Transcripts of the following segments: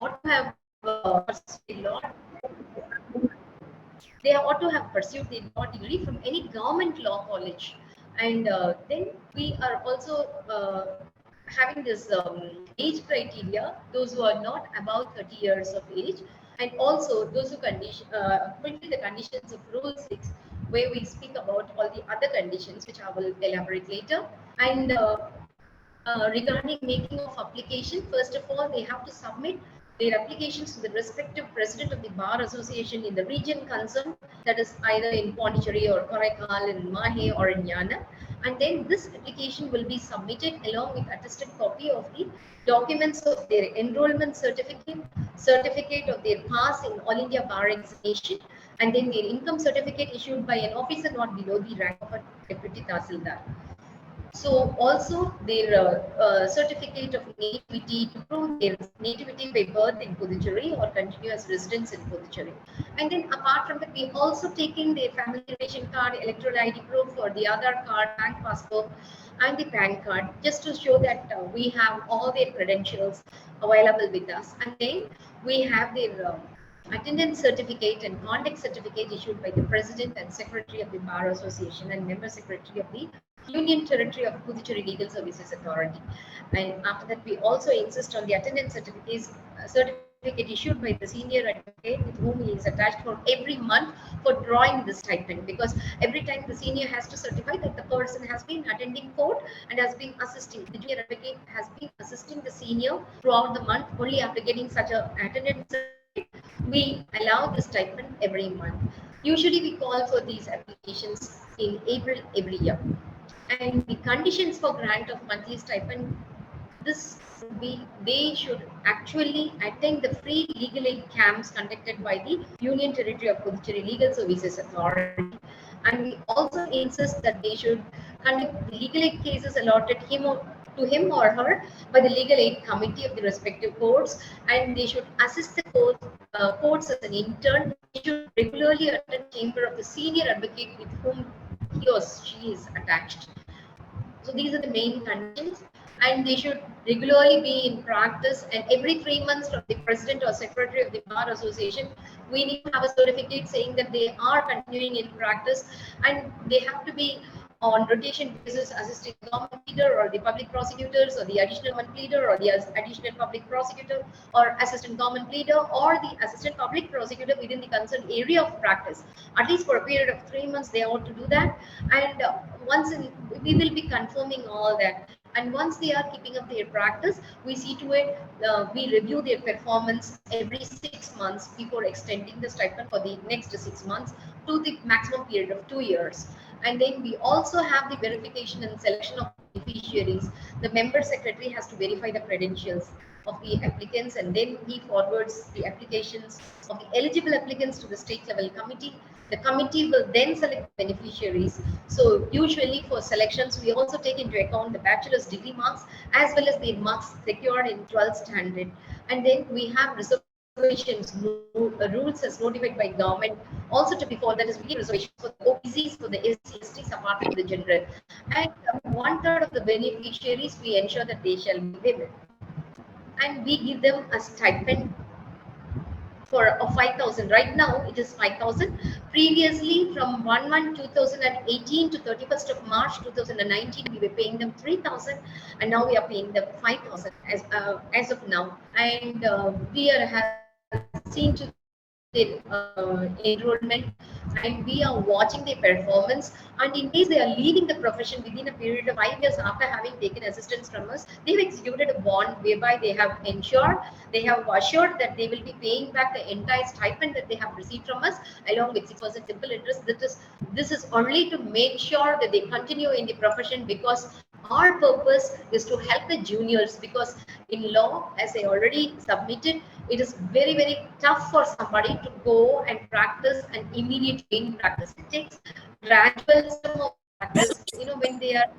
ought to have pursued law. They ought to have pursued the law degree from any government law college. And then we are also having this age criteria, those who are not above 30 years of age, and also those who fulfill the conditions of Rule 6, where we speak about all the other conditions, which I will elaborate later. And regarding making of application, first of all, they have to submit their applications to the respective president of the Bar Association in the region concerned, that is either in Pondicherry or Koraikal, in Mahe or in Yana. And then this application will be submitted along with attested copy of the documents of their enrollment certificate, certificate of their pass in All India Bar Examination, and then their income certificate issued by an officer not below the rank of a deputy tahsildar. So also their certificate of nativity to prove their nativity by birth in Puducherry or continuous residence in Puducherry. And then apart from that, we also taking their family relation card, electoral ID proof, or the Aadhaar card, bank passport, and the PAN card, just to show that we have all their credentials available with us. And then we have their attendance certificate and conduct certificate issued by the President and Secretary of the Bar Association and Member Secretary of the Union Territory of Puducherry Legal Services Authority. And after that, we also insist on the attendance certificate issued by the senior advocate with whom he is attached for every month for drawing the stipend, because every time the senior has to certify that the person has been attending court and has been assisting. The junior advocate has been assisting the senior throughout the month. Only after getting such a attendance we allow the stipend every month. Usually we call for these applications in April every year. And the conditions for grant of monthly stipend, they should actually attend the free legal aid camps conducted by the Union Territory of Puducherry Legal Services Authority. And we also insist that they should conduct the legal aid cases allotted to him or her by the legal aid committee of the respective courts, and they should assist the courts as an intern. They should regularly attend chamber of the senior advocate with whom he or she is attached. So these are the main conditions, and they should regularly be in practice, and every 3 months from the president or secretary of the Bar Association, we need to have a certificate saying that they are continuing in practice, and they have to be on rotation basis assisting government leader or the public prosecutors or the additional government leader or the additional public prosecutor or assistant government leader or the assistant public prosecutor within the concerned area of practice. At least for a period of 3 months, they ought to do that. And we will be confirming all that. And once they are keeping up their practice, we see to it, we review their performance every 6 months before extending the stipend for the next 6 months to the maximum period of 2 years. And then we also have the verification and selection of beneficiaries. The member secretary has to verify the credentials of the applicants, and then he forwards the applications of the eligible applicants to the state level committee. The committee will then select beneficiaries. So usually for selections, we also take into account the bachelor's degree marks as well as the marks secured in 12th standard. And then we have reservations, rules as notified by government also to be followed. That is, we give reservations for the OBCs, for the SC, STs apart from the general. And 1/3 of the beneficiaries, we ensure that they shall be women. And we give them a stipend for 5,000. Right now it is 5,000. Previously, from 1/1/2018 to 31st of March 2019, we were paying them 3,000, and now we are paying them 5,000 as of now. And we are seen to their enrollment, and we are watching their performance, and in case they are leaving the profession within a period of 5 years after having taken assistance from us, they've executed a bond whereby they have assured that they will be paying back the entire stipend that they have received from us along with 6% simple interest. This is only to make sure that they continue in the profession, because our purpose is to help the juniors, because in law, as I already submitted, it is very, very tough for somebody to go and practice and immediately gain practice. It takes gradual practice. When they are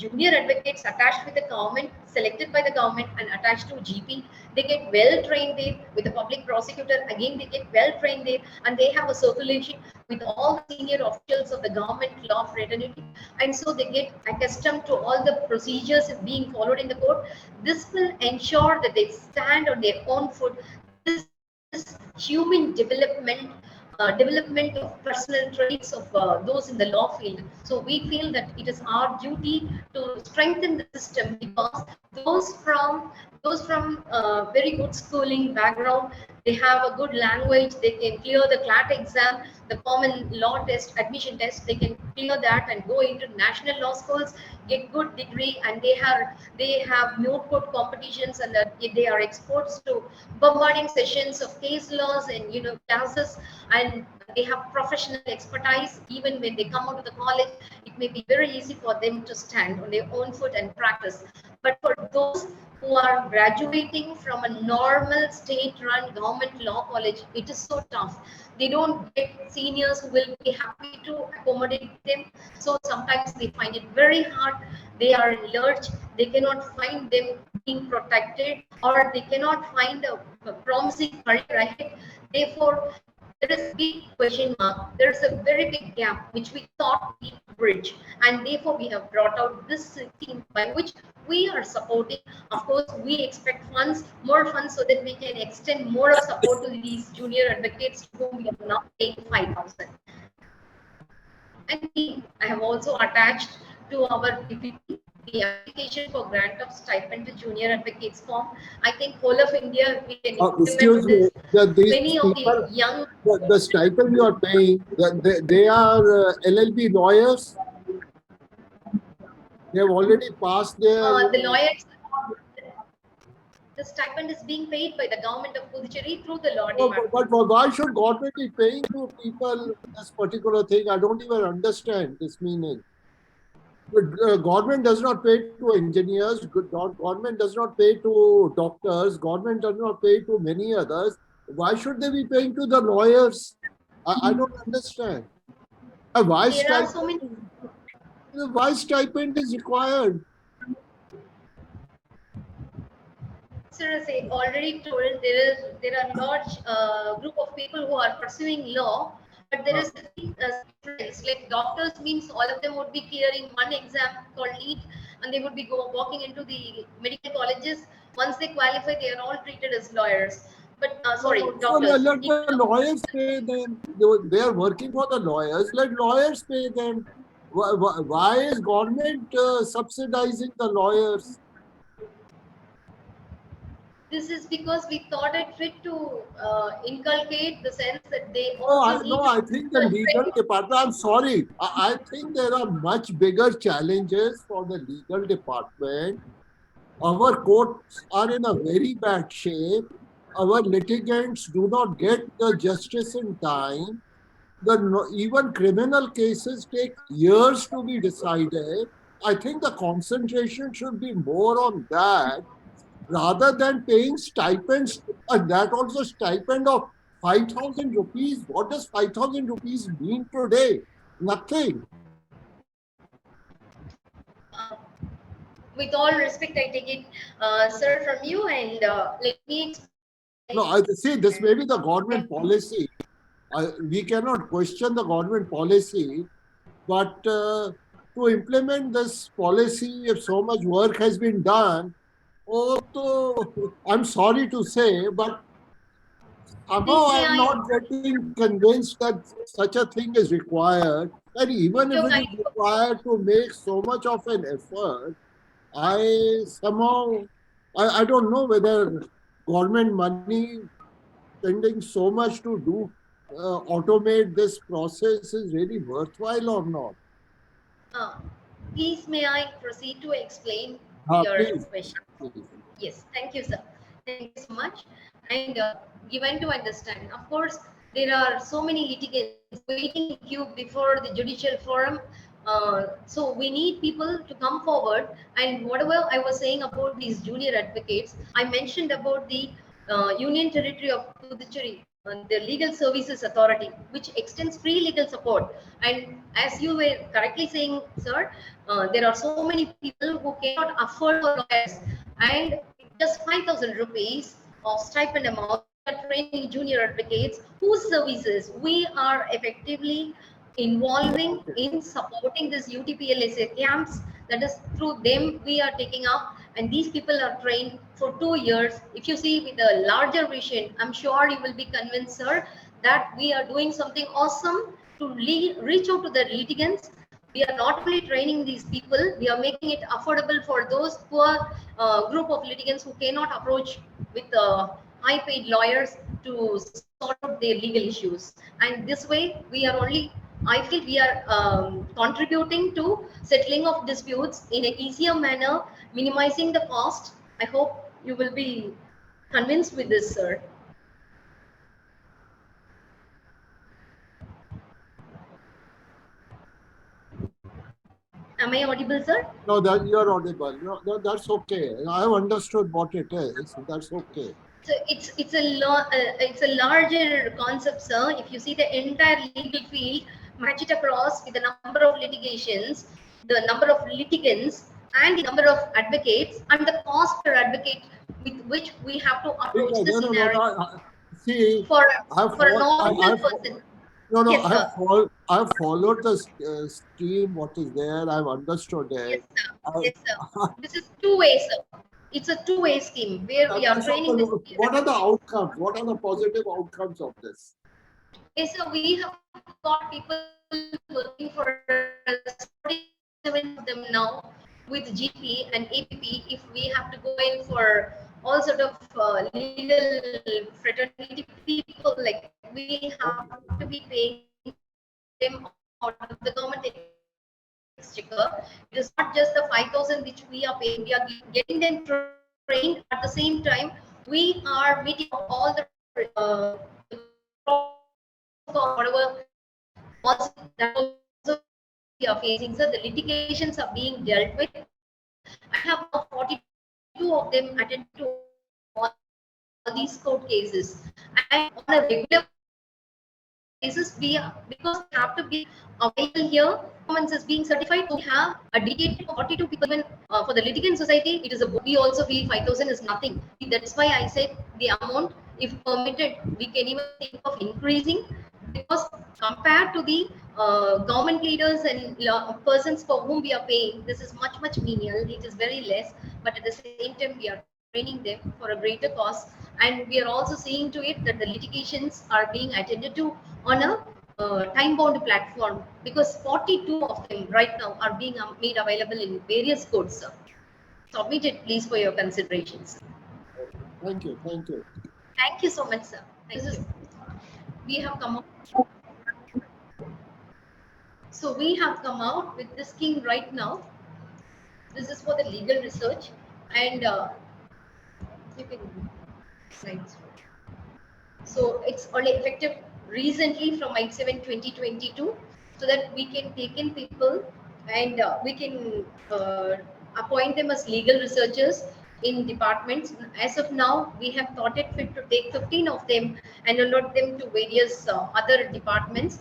junior advocates attached with the government, selected by the government and attached to GP. They get well trained there with the public prosecutor. Again, they get well trained there, and they have a circulation with all the senior officials of the government law fraternity. And so they get accustomed to all the procedures being followed in the court. This will ensure that they stand on their own foot. This human development of personal traits of those in the law field. So we feel that it is our duty to strengthen the system, because those from very good schooling background, they have a good language, they can clear the CLAT exam, the common law test, admission test, they can clear that and go into national law schools, get good degree, and they have moot court competitions, and they are exposed to bombarding sessions of case laws and classes, and they have professional expertise. Even when they come out of the college, it may be very easy for them to stand on their own foot and practice. But for those who are graduating from a normal state-run government law college, it is so tough. They don't get seniors who will be happy to accommodate them. So sometimes they find it very hard. They are in lurch. They cannot find them being protected, or they cannot find a promising career ahead. Therefore, there is a big question mark. There is a very big gap which we thought we could bridge, and therefore we have brought out this scheme by which we are supporting. Of course, we expect more funds, so that we can extend more of support to these junior advocates to whom we are now paying 5,000. And I have also attached to our PPT the application for grant of stipend to junior advocates form. I think whole of India we can Excuse implement me, this. these Many of the people, young the stipend you are paying, they are LLB lawyers. They have already passed their. the lawyers. The stipend is being paid by the government of Puducherry through the law department. But why should government be paying to people this particular thing? I don't even understand this meaning. Government does not pay to engineers. Government does not pay to doctors. Government does not pay to many others. Why should they be paying to the lawyers? I don't understand. Why There are so many. stipend is required? Sir, as I already told, there are large group of people who are pursuing law, but there is a difference. Like doctors means all of them would be clearing one exam called NEET, and they would be walking into the medical colleges. Once they qualify, they are all treated as lawyers. But sorry, doctors. Let the lawyers pay them. They are working for the lawyers. Let lawyers pay them. Why is government subsidizing the lawyers? This is because we thought it fit to inculcate the sense that they also need. I think the legal department. I'm sorry. I think there are much bigger challenges for the legal department. Our courts are in a very bad shape. Our litigants do not get the justice in time. Even criminal cases take years to be decided. I think the concentration should be more on that rather than paying stipends, and that also stipend of 5,000 rupees. What does 5,000 rupees mean today? Nothing. With all respect, I take it, sir, from you, and let me explain. No, I see this may be the government policy. We cannot question the government policy, but to implement this policy, if so much work has been done, I'm sorry to say, but somehow I'm not getting convinced that such a thing is required. And even if it is required to make so much of an effort, I don't know whether government money spending so much to do automate this process is really worthwhile or not. Please, may I proceed to explain your question? Please. Yes, thank you, sir. Thank you so much. And given to understand, of course, there are so many litigants waiting in queue before the judicial forum. So we need people to come forward. And whatever I was saying about these junior advocates, I mentioned about the Union Territory of Puducherry. the Legal Services Authority, which extends free legal support. And as you were correctly saying, sir, there are so many people who cannot afford for lawyers, and just 5,000 rupees of stipend amount, we are training junior advocates whose services we are effectively involving in supporting this UTPLSA camps. That is, through them we are taking up, and these people are trained for 2 years. If you see with a larger vision, I'm sure you will be convinced, sir, that we are doing something awesome to reach out to the litigants. We are not only training these people, we are making it affordable for those poor group of litigants who cannot approach with high paid lawyers to sort out their legal issues. And this way we are only, I feel we are contributing to settling of disputes in an easier manner, minimizing the cost. I hope you will be convinced with this, sir. Am I audible, sir? No, that you're audible. No, that's okay. I have understood what it is. That's okay. So it's a larger concept, sir. If you see the entire legal field, match it across with the number of litigations, the number of litigants, and the number of advocates, and the cost per advocate with which we have to approach the scenario. See, For I've, for a fol- normal I've, person. no, no, Yes, sir. I've followed the scheme, what is there. I've understood Yes, it. sir. I, Yes, sir. This is two-way, sir. It's a two-way scheme where we are that's training okay. this. What are the outcomes? What are the positive outcomes of this? Yes, sir. We have got people working for 47 of them now with GP and APP. If we have to go in for all sort of legal fraternity people, like we have to be paying them out of the government exchequer. It is not just the 5,000 which we are paying. We are getting them trained. At the same time, we are meeting out all the pros and cons, whatever was that also we are facing. So the litigations are being dealt with. I have now 42 of them attended to all these court cases, and on a regular basis, because they have to be available here, performance is being certified. So we have a dedicated for 42 people. Even for the litigant society, it is a bonus. We also feel 5,000 is nothing. That's why I said the amount, if permitted, we can even think of increasing, because compared to the government leaders and persons for whom we are paying, this is much menial. It is very less, but at the same time we are training them for a greater cost, and we are also seeing to it that the litigations are being attended to on a time bound platform, because 42 of them right now are being made available in various courts, sir. Submit it please for your considerations. Okay. Thank you. Thank you. Thank you so much, sir. Thank you. We have come up. So we have come out with this scheme right now. This is for the legal research, and you can slides. So it's only effective recently from May 7, 2022, so that we can take in people, and we can appoint them as legal researchers in departments. As of now, we have thought it fit to take 15 of them and allot them to various other departments.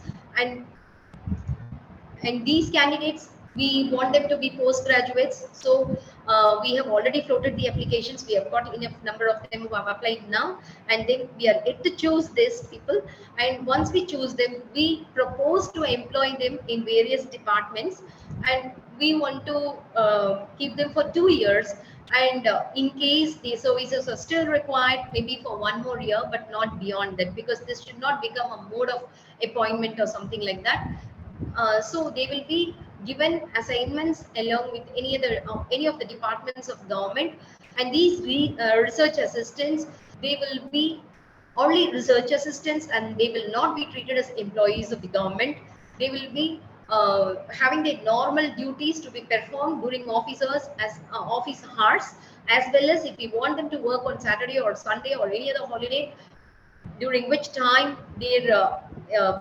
And these candidates, we want them to be postgraduates. So we have already floated the applications. We have got enough number of them who have applied now, and then we are yet to choose these people. And once we choose them, we propose to employ them in various departments, and we want to keep them for 2 years. And in case the services are still required, maybe for 1 more year, but not beyond that, because this should not become a mode of appointment or something like that. So they will be given assignments along with any of the departments of government, and these research assistants, they will be only research assistants, and they will not be treated as employees of the government. They will be having their normal duties to be performed during office hours, as well as if we want them to work on Saturday or Sunday or any other holiday, during which time their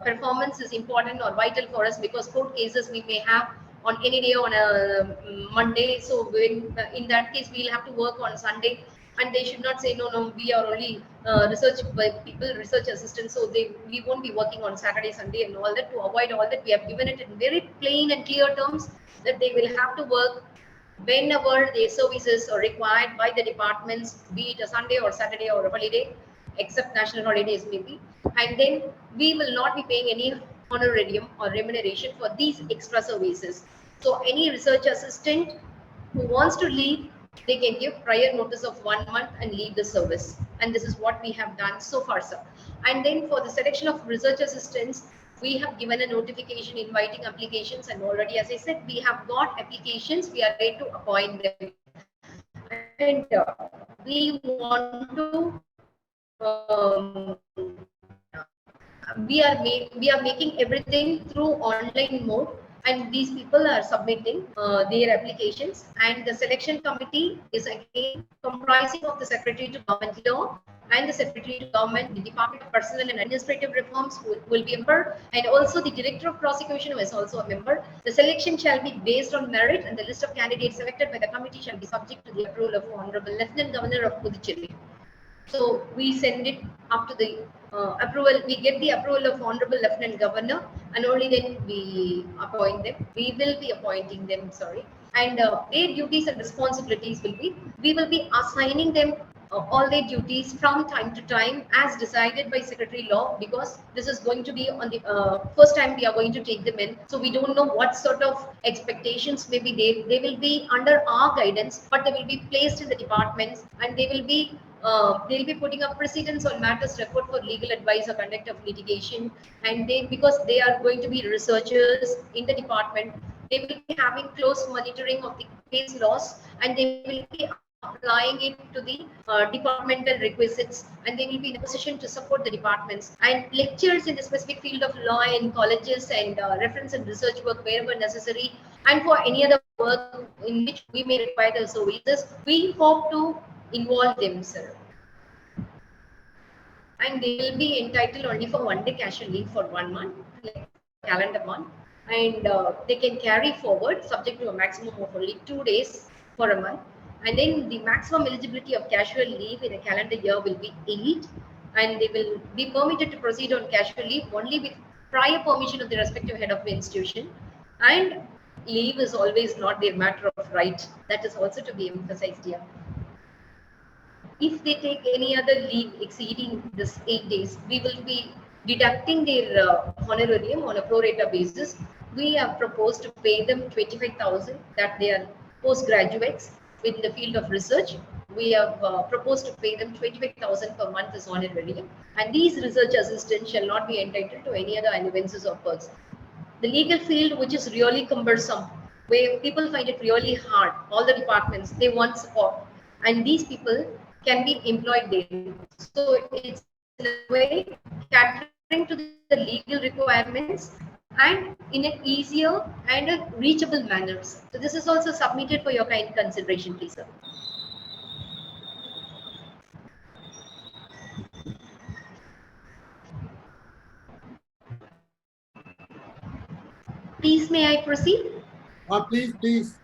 performance is important or vital for us, because court cases we may have on any day on a Monday. So in that case, we'll have to work on Sunday, and they should not say no, we are only research people, research assistants, so we won't be working on Saturday, Sunday, and all that. To avoid all that, we have given it in very plain and clear terms that they will have to work whenever their services are required by the departments, be it a Sunday or Saturday or a holiday, except national holidays maybe. And then we will not be paying any honorarium or remuneration for these extra services. So any research assistant who wants to leave, they can give prior notice of 1 month and leave the service. And this is what we have done so far, sir. And then for the selection of research assistants, we have given a notification inviting applications, and already, as I said, we have got applications. We are ready to appoint them, and we want to we are making everything through online mode, and these people are submitting their applications, and the selection committee is again comprising of the secretary to government law and the secretary to government, the department of personnel and administrative reforms will be a member, and also the director of prosecution, who is also a member. The selection shall be based on merit, and the list of candidates selected by the committee shall be subject to the approval of Honorable Lieutenant Governor of Puducherry. So we send it up to the approval. We get the approval of Honorable Lieutenant Governor, and only then we appoint them. We will be appointing them. Sorry, and their duties and responsibilities will be. We will be assigning them all their duties from time to time as decided by Secretary Law, because this is going to be on the first time we are going to take them in. So we don't know what sort of expectations maybe they will be under our guidance, but they will be placed in the departments, and they'll be putting up precedents on matters referred for legal advice or conduct of litigation, and because they are going to be researchers in the department, they will be having close monitoring of the case laws, and they will be applying it to the departmental requisites, and they will be in a position to support the departments, and lectures in the specific field of law in colleges, and reference and research work wherever necessary, and for any other work in which we may require the services, we hope to involve them, sir. And they will be entitled only for 1 day casual leave for 1 month, like calendar month, and they can carry forward subject to a maximum of only 2 days for a month. And then the maximum eligibility of casual leave in a calendar year will be 8, and they will be permitted to proceed on casual leave only with prior permission of the respective head of the institution. And leave is always not their matter of right. That is also to be emphasized here. If they take any other leave exceeding this 8 days, we will be deducting their honorarium on a pro rata basis. We have proposed to pay them 25,000, that they are postgraduates in the field of research. We have proposed to pay them 25,000 per month as honorarium, and these research assistants shall not be entitled to any other allowances or perks. The legal field, which is really cumbersome, where people find it really hard, all the departments, they want support, and these people can be employed there. So it's in a way catering to the legal requirements and in an easier and a reachable manner. So this is also submitted for your kind consideration, please, sir. Please, may I proceed? Please.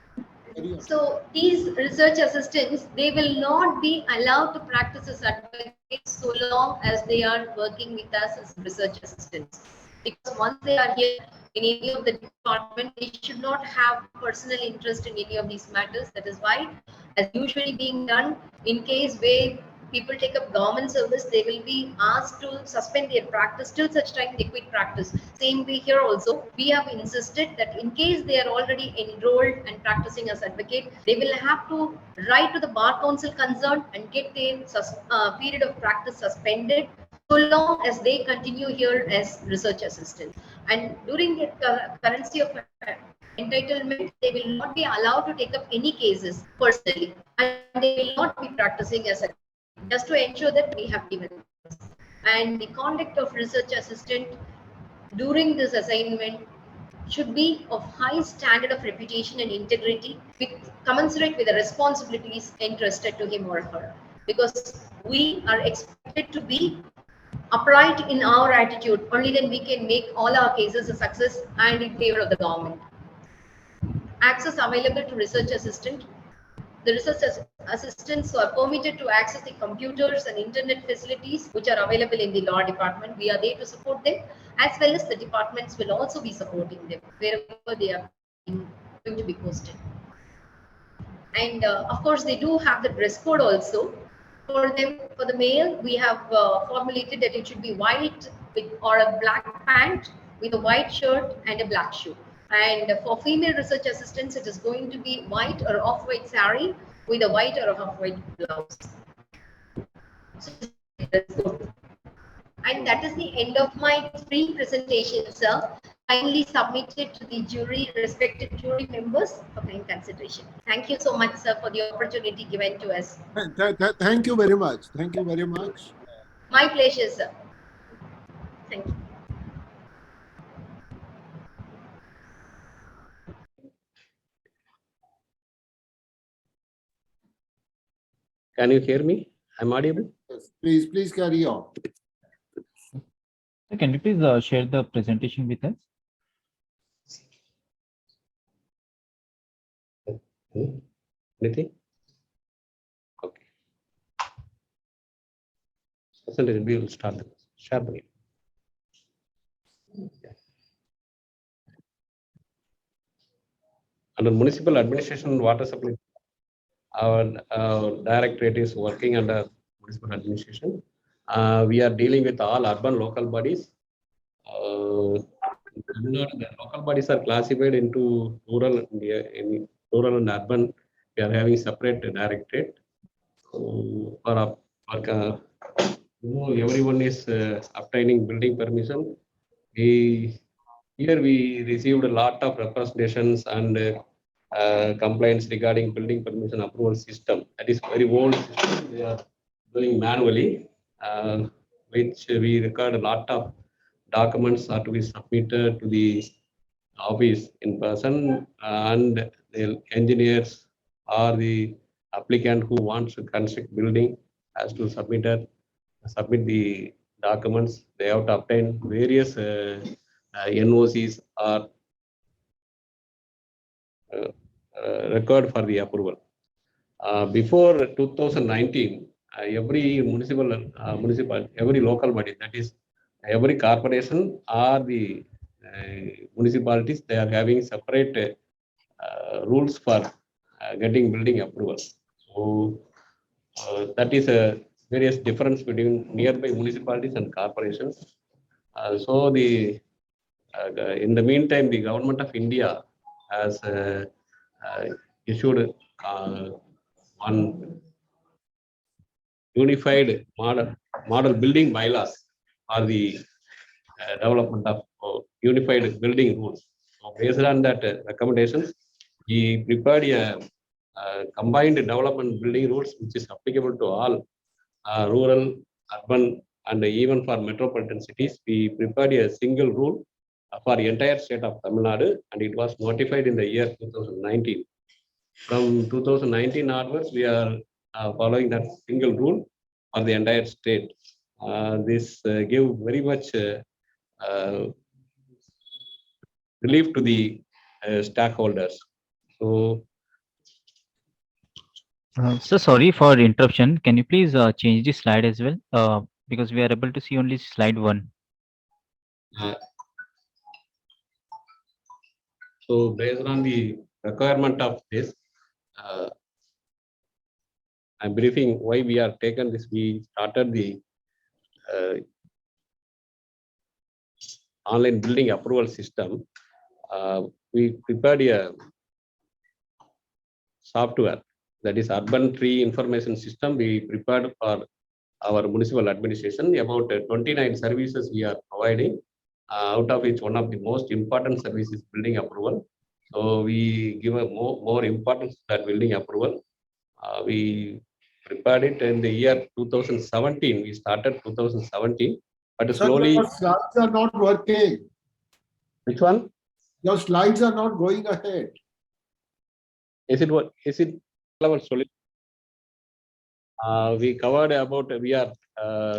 So these research assistants, they will not be allowed to practice as advocates so long as they are working with us as research assistants. Because once they are here in any of the department, they should not have personal interest in any of these matters. That is why, as usually being done, in case where people take up government service, they will be asked to suspend their practice till such time they quit practice. Same way here also, we have insisted that in case they are already enrolled and practicing as advocate, they will have to write to the bar council concerned and get their period of practice suspended so long as they continue here as research assistants. And during the currency of entitlement, they will not be allowed to take up any cases personally, and they will not be practicing as a, just to ensure that we have given this. And the conduct of research assistant during this assignment should be of high standard of reputation and integrity, commensurate with the responsibilities entrusted to him or her, because we are expected to be upright in our attitude. Only then we can make all our cases a success and in favor of the government. Access available to research assistant. the research assistants are permitted to access the computers and internet facilities which are available in the law department. We are there to support them, as well as the departments will also be supporting them wherever they are going to be posted. And of course, they do have the dress code also. For them, for the male, we have formulated that it should be white with or a black pant with a white shirt and a black shoe. And for female research assistants, it is going to be white or off-white saree with a white or off-white blouse. So and that is the end of my 3 presentations, sir. Kindly submitted to the jury, respected jury members for kind consideration. Thank you so much, sir, for the opportunity given to us. Thank you very much. Thank you very much. My pleasure, sir. Thank you. Can you hear me? I'm audible? Yes, please carry on. Can you please share the presentation with us? Anything? Okay. We will start the share the video. Under municipal administration and water supply, our directorate is working under municipal administration. We are dealing with all urban local bodies. The local bodies are classified into rural and urban. We are having separate directorate. Everyone is obtaining building permission. Here we received a lot of representations and complaints regarding building permission approval system. That is very old system. They are doing manually, which we record a lot of documents are to be submitted to the office in person, and the engineers or the applicant who wants to construct building has to submit the documents. They have to obtain various NOCs or record for the approval. Before 2019, every every local body, that is every corporation or the municipalities, they are having separate rules for getting building approval. So that is a various difference between nearby municipalities and corporations. So in the meantime, the government of India has issued one unified model building bylaws for the development of unified building rules. So based on that recommendations, we prepared a combined development building rules which is applicable to all rural, urban, and even for metropolitan cities. We prepared a single rule for the entire state of Tamil Nadu, and it was notified in the year 2019. From 2019 onwards, we are following that single rule for the entire state. This gave very much relief to the stakeholders. So, So sorry for interruption. Can you please change the slide as well? Because we are able to see only slide 1. So based on the requirement of this, I'm briefing why we are taken this. We started the online building approval system. We prepared a software, that is urban tree information system. We prepared for our municipal administration. About 29 services we are providing, out of which one of the most important services is building approval. So we give a more importance to that building approval. We prepared it in the year 2017. We started 2017, but slowly. Your slides are not working. Which one? Your slides are not going ahead. Is it what? Is it our solution? We covered about, we are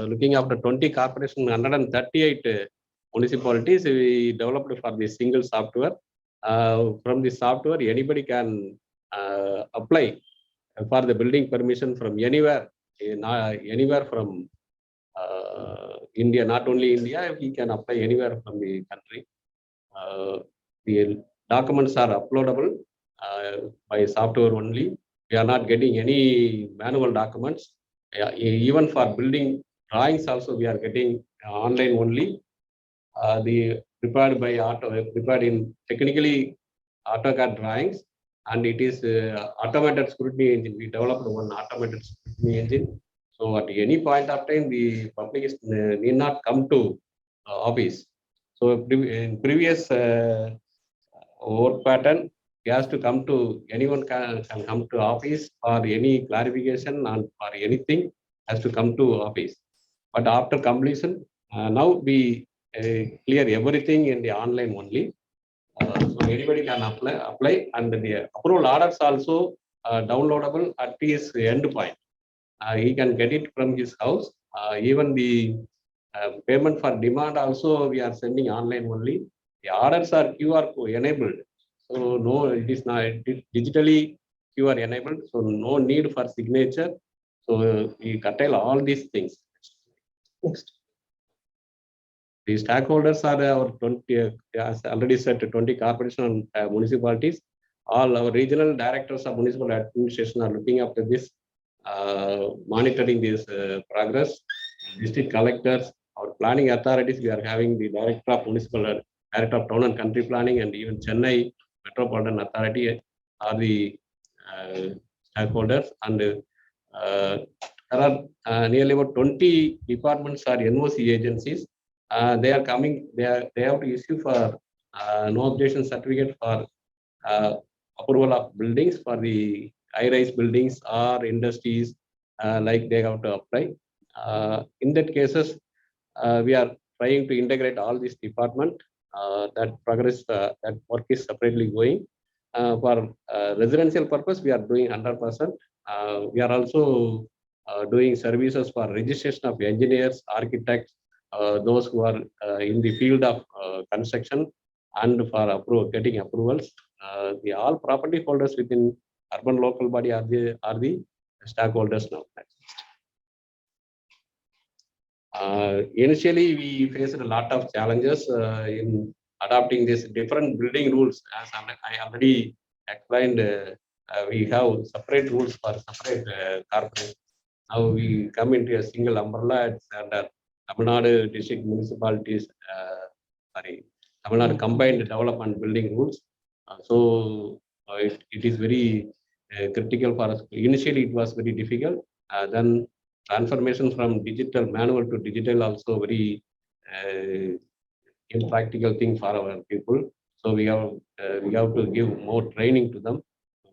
looking after 20 corporations, 138 municipalities. We developed for the single software. From the software, anybody can apply for the building permission from anywhere, anywhere from India, not only India, he can apply anywhere from the country. The documents are uploadable by software only. We are not getting any manual documents. Even for building drawings also, we are getting online only. The prepared in technically AutoCAD drawings, and it is automated scrutiny engine. We developed one automated scrutiny engine. So at any point of time, the public need not come to office. So in previous work pattern, he has to come to, anyone can come to office for any clarification and for anything has to come to office. But after completion, now we clear everything in the online only. So anybody can apply, and the approval orders also downloadable at his end point. He can get it from his house. Even the payment for demand also we are sending online only. The orders are QR code enabled. So no, it is not digitally QR enabled. So no need for signature. So we curtail all these things. Next. The stakeholders are our 20, as already said, 20 corporation and municipalities. All our regional directors of municipal administration are looking after this, monitoring this progress. District collectors, our planning authorities, we are having the director of municipal, director of town and country planning, and even Chennai Metropolitan Authority are the stakeholders. And there are nearly about 20 departments or NOC agencies. They are coming. They have to issue for no objection certificate for approval of buildings for the high-rise buildings or industries. Like they have to apply. In that cases, we are trying to integrate all these department. That progress, that work is separately going. For residential purpose, we are doing 100%. We are also doing services for registration of engineers, architects, those who are in the field of construction, and for getting approvals. The all property holders within urban local body are the stakeholders now. Initially, we faced a lot of challenges in adopting these different building rules. As I already explained, we have separate rules for separate corporates. Now we come into a single umbrella. It's under Tamil Nadu district municipalities, Tamil Nadu combined development building rules. So it is very critical for us. Initially, it was very difficult. Then transformation from digital manual to digital also very impractical thing for our people. So we have to give more training to them,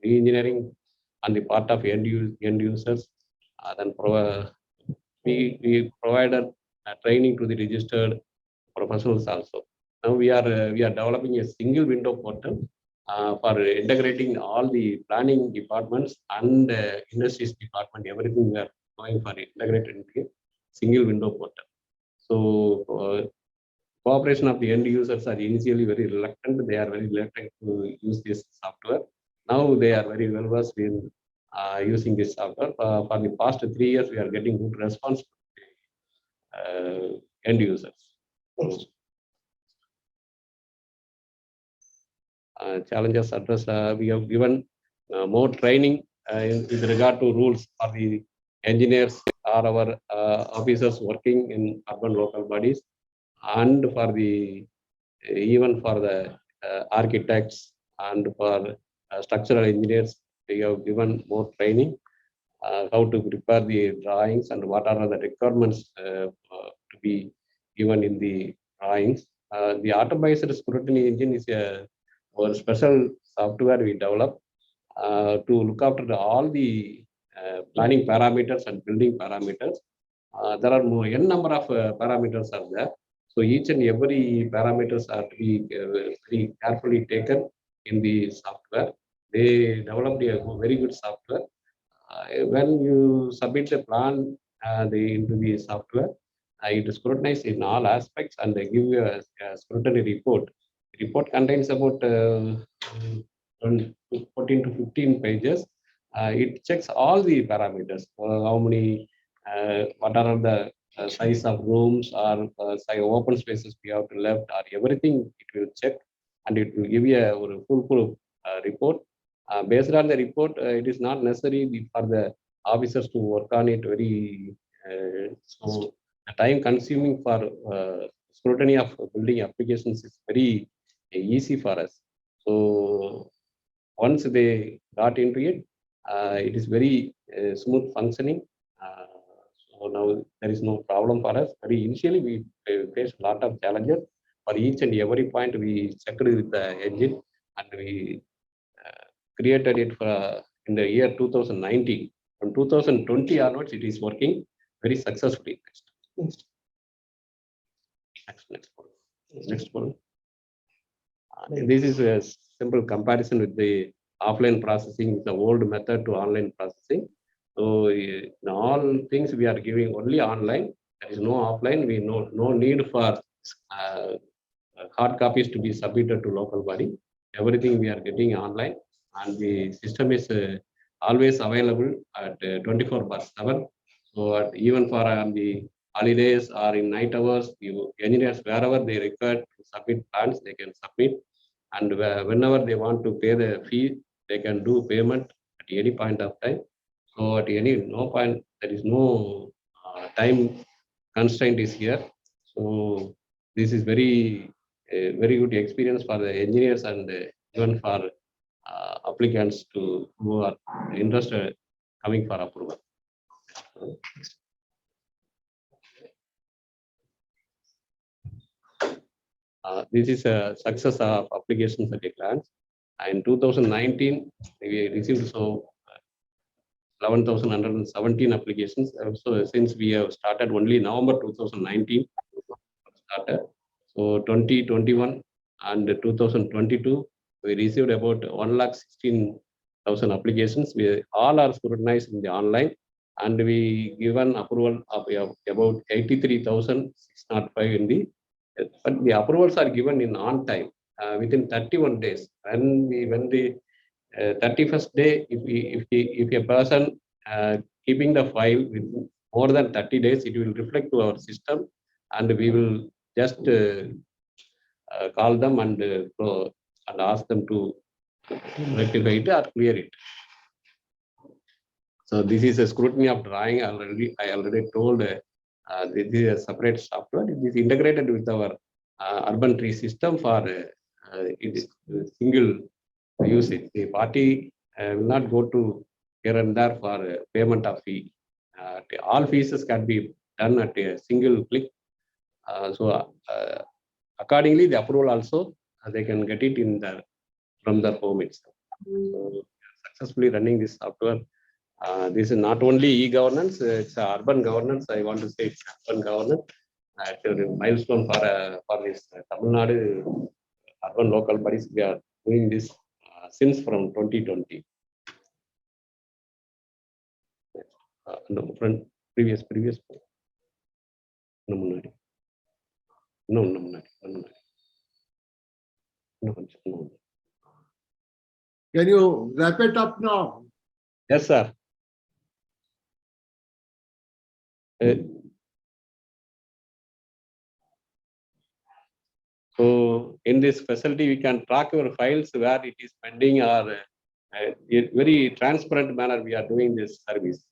re-engineering on the part of end users. Then we provided training to the registered professionals also. Now we are developing a single window portal for integrating all the planning departments and industries department. Everything we are going for integrated into a single window portal. So cooperation of the end users are initially very reluctant. They are very reluctant to use this software. Now they are very well versed in using this software. For the past 3 years, we are getting good response from end users. Challenges addressed. We have given more training with regard to rules for the engineers or our officers working in urban local bodies, and for the even for the architects and for structural engineers. We have given more training how to prepare the drawings and what are the requirements to be given in the drawings. The automated scrutiny engine is a special software we developed to look after all the planning parameters and building parameters. There are n number of parameters are there. So each and every parameters are to be very carefully taken in the software. They developed a very good software. When you submit the plan into the software, it is scrutinized in all aspects, and they give you a scrutiny report. The report contains about 14 to 15 pages. it checks all the parameters. How many, what are the size of rooms or size open spaces we have to left, or everything it will check, and it will give you a full report. Based on the report, it is not necessary for the officers to work on it very. So the time consuming for scrutiny of building applications is very easy for us. So once they got into it, it is very smooth functioning. So now there is no problem for us. Very initially, we faced a lot of challenges. For each and every point, we checked with the engine, and we created it for in the year 2019. From 2020 onwards, it is working very successfully. Next one. This is a simple comparison with the offline processing, the old method to online processing. So in all things we are giving only online. There is no offline. We no need for hard copies to be submitted to local body. Everything we are getting online, and the system is always available at 24/7. So even for the holidays or in night hours, engineers wherever they require to submit plans, they can submit, and whenever they want to pay the fee, they can do payment at any point of time. So at no point there is no time constraint is here. So this is very good experience for the engineers and even for applicants who are interested coming for approval. This is a success of applications at a glance. In 2019, we received 11,117 applications. So since we have started only November 2019, so 2021 and 2022, we received about 116,000 applications. We all are scrutinized in the online, and we given approval of about 83,605 in the. But the approvals are given in on time within 31 days. When the 31st day, if a person keeping the file with more than 30 days, it will reflect to our system, and we will just call them and ask them to rectify it or clear it. So this is a scrutiny of drawing. I already told this is a separate software. It is integrated with our urban tree system for single usage. The party will not go to here and there for payment of fee. All fees can be done at a single click. So accordingly, the approval also they can get it from their home itself. So successfully running this software. This is not only e-governance; it's urban governance. I want to say it's urban governance. It's a milestone for this Tamil Nadu urban local bodies. We are doing this since from 2020. No, front previous. No. Can you wrap it up now? Yes, sir. So in this facility, we can track our files where it is pending, or in very transparent manner we are doing this service.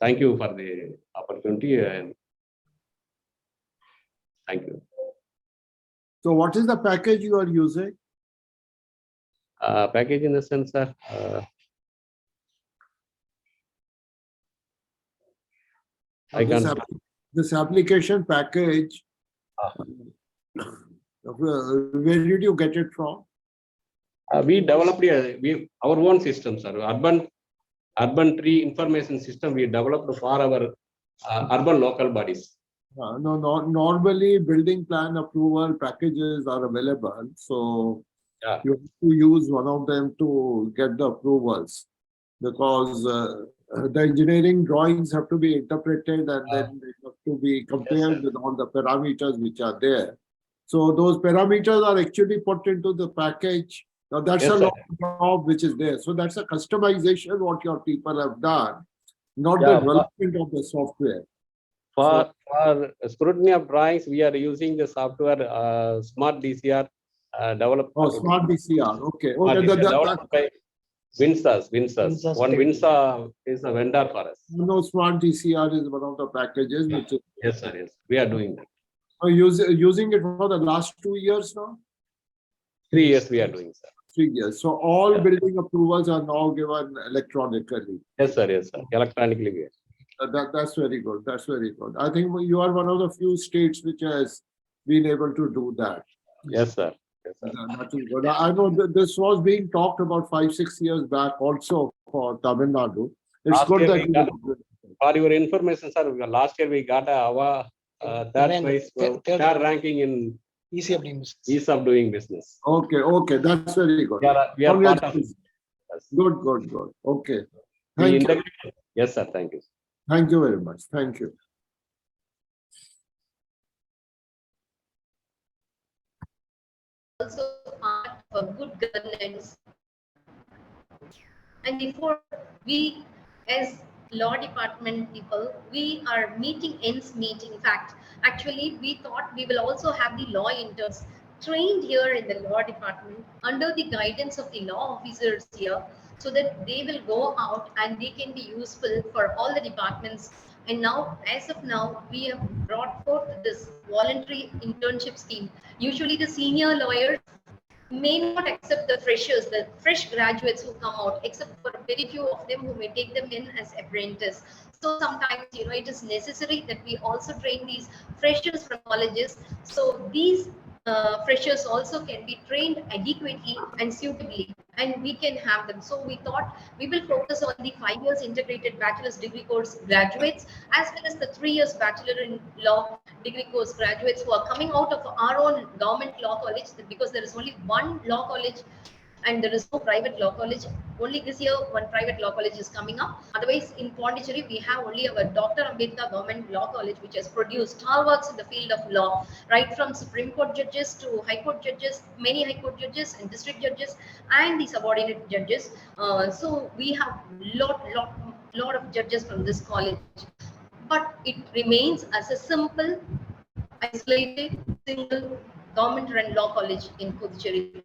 Thank you for the opportunity, and thank you. So what is the package you are using? Package in the sense, sir. This application package, where did you get it from? We developed our own system, sir. Urban tree information system we developed for our urban local bodies. No, normally building plan approval packages are available, so yeah, you have to use one of them to get the approvals, because the engineering drawings have to be interpreted, and then they have to be compared with all the parameters which are there. So those parameters are actually put into the package Now that's Yes, a sir. lot of job which is there. So that's a customization what your people have done, not the Yeah, development of the software. for scrutiny of drawings, we are using the software Smart DCR developed. Oh, Smart DCR. Okay. Smart Okay. DCR developed by Winsas. One Winsa is a vendor for us. No, Smart DCR is one of the packages which is Yes, sir. Yes, we are doing that. using it for the last 2 years now. 3 years we are doing, sir. 3 years. So all Yeah. building approvals are now given electronically. Yes, sir. Yes, sir. Electronically we are. That's very good. That's very good. I think you are one of the few states which has been able to do that. Yes, sir. Yes, sir. That is good. I know that this was being talked about 5-6 years back also for Tamil Nadu. It's Last good year that we got, for your information, sir, last year we got our third ranking in ease of doing business. ease of doing business. Okay, that's very good. We are part of it. Yes. Good. Okay. We Thank you. integrate. Yes, sir. Thank you. Thank you very much. Thank you. Also part of good governance. And before we, as law department people, we are meeting ends meet. In fact, actually, we thought we will also have the law interns trained here in the law department under the guidance of the law officers here, so that they will go out and they can be useful for all the departments. And now, as of now, we have brought forth this voluntary internship scheme. Usually the senior lawyers may not accept the freshers, the fresh graduates who come out, except for very few of them who may take them in as apprentice. So sometimes, it is necessary that we also train these freshers from colleges. So these freshers also can be trained adequately and suitably, and we can have them. So we thought we will focus on the 5 years integrated bachelor's degree course graduates, as well as the 3 years bachelor in law degree course graduates who are coming out of our own government law college, because there is only one law college and there is no private law college. Only this year one private law college is coming up. Otherwise, in Pondicherry, we have only our Dr. Ambedkar Government Law College, which has produced stalwarts in the field of law, right from Supreme Court judges to High Court judges, many High Court judges and district judges and the subordinate judges. So we have lot of judges from this college, but it remains as a simple, isolated, single government-run law college in Puducherry.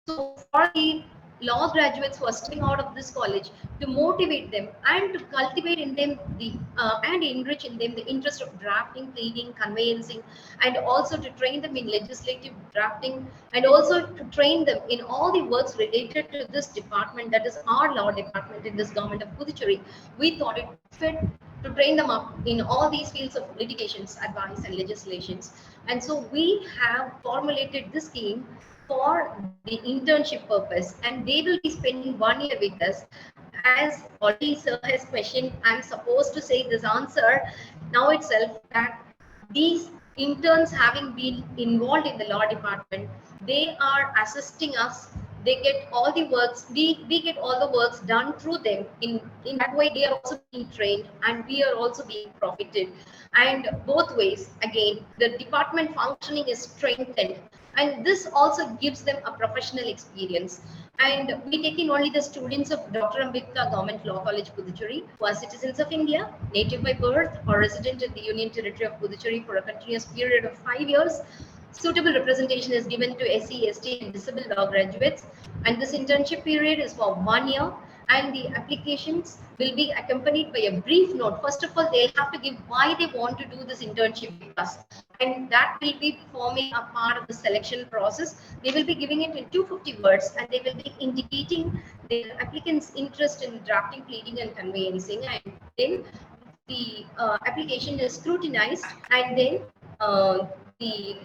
So for the law graduates who are stepping out of this college, to motivate them and to cultivate in them and enrich in them the interest of drafting, pleading, conveyancing, and also to train them in legislative drafting, and also to train them in all the works related to this department, that is our law department in this government of Puducherry. We thought it fit to train them up in all these fields of litigations, advice, and legislations. And so we have formulated this scheme for the internship purpose, and they will be spending 1 year with us. As already sir has questioned, I'm supposed to say this answer now itself, that these interns, having been involved in the law department, they are assisting us. They get all the works, we get all the works done through them. In that way, they are also being trained and we are also being profited. And both ways, again, the department functioning is strengthened, and this also gives them a professional experience. And we take in only the students of Dr. Ambedkar Government Law College, Puducherry, who are citizens of India, native by birth, or resident in the Union Territory of Puducherry for a continuous period of 5 years. Suitable representation is given to SC, ST, and disabled law graduates. And this internship period is for 1 year. And the applications will be accompanied by a brief note. First of all, they'll have to give why they want to do this internship with us. And that will be forming a part of the selection process. They will be giving it in 250 words, and they will be indicating their applicant's interest in drafting, pleading, and conveyancing. And then the application is scrutinized, and then they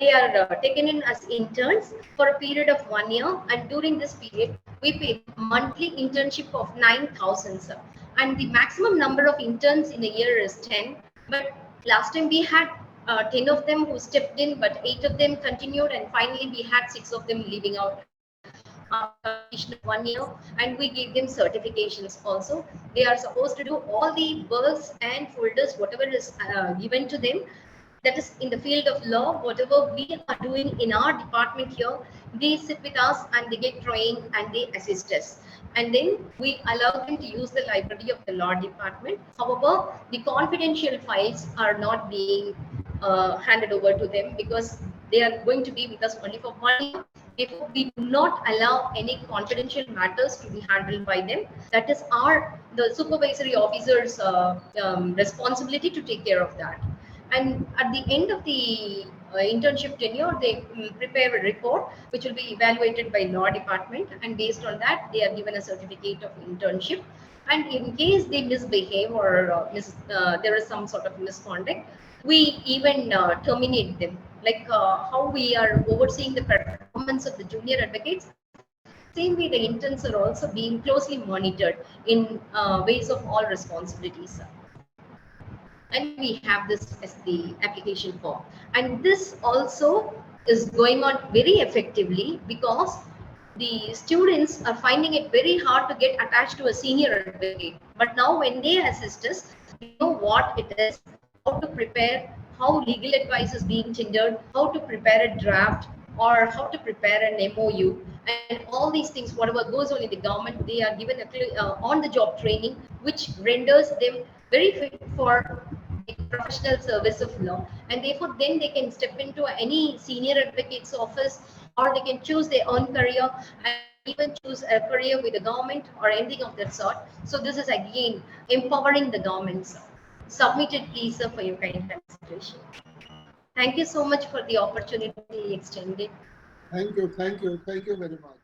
are taken in as interns for a period of 1 year. And during this period, we pay monthly internship of 9,000, sir. And the maximum number of interns in a year is 10. But last time we had 10 of them who stepped in, but 8 of them continued, and finally we had 6 of them leaving out after 1 year, and we gave them certifications also. They are supposed to do all the works and folders, whatever is given to them. that is in the field of law, whatever we are doing in our department here, they sit with us and they get trained and they assist us. And then we allow them to use the library of the law department. However, the confidential files are not being handed over to them because they are going to be with us only for 1 year. Therefore, we do not allow any confidential matters to be handled by them. That is the supervisory officer's responsibility to take care of that. And at the end of the internship tenure, they prepare a report which will be evaluated by law department, and based on that, they are given a certificate of internship. And in case they misbehave or there is some sort of misconduct, we even terminate them. Like how we are overseeing the performance of the junior advocates, same way the interns are also being closely monitored in ways of all responsibilities. And we have this as the application form. And this also is going on very effectively because the students are finding it very hard to get attached to a senior advocate. But now when they assist us, we know what it is, how to prepare, how legal advice is being tendered, how to prepare a draft, or how to prepare an MOU, and all these things, whatever goes on in the government, they are given a on-the-job training, which renders them very fit for the professional service of law, and therefore then they can step into any senior advocate's office, or they can choose their own career and even choose a career with the government or anything of that sort. So this is again empowering the governments. Submitted, please, sir, for your kind consideration. Thank you so much for the opportunity extended. Thank you very much.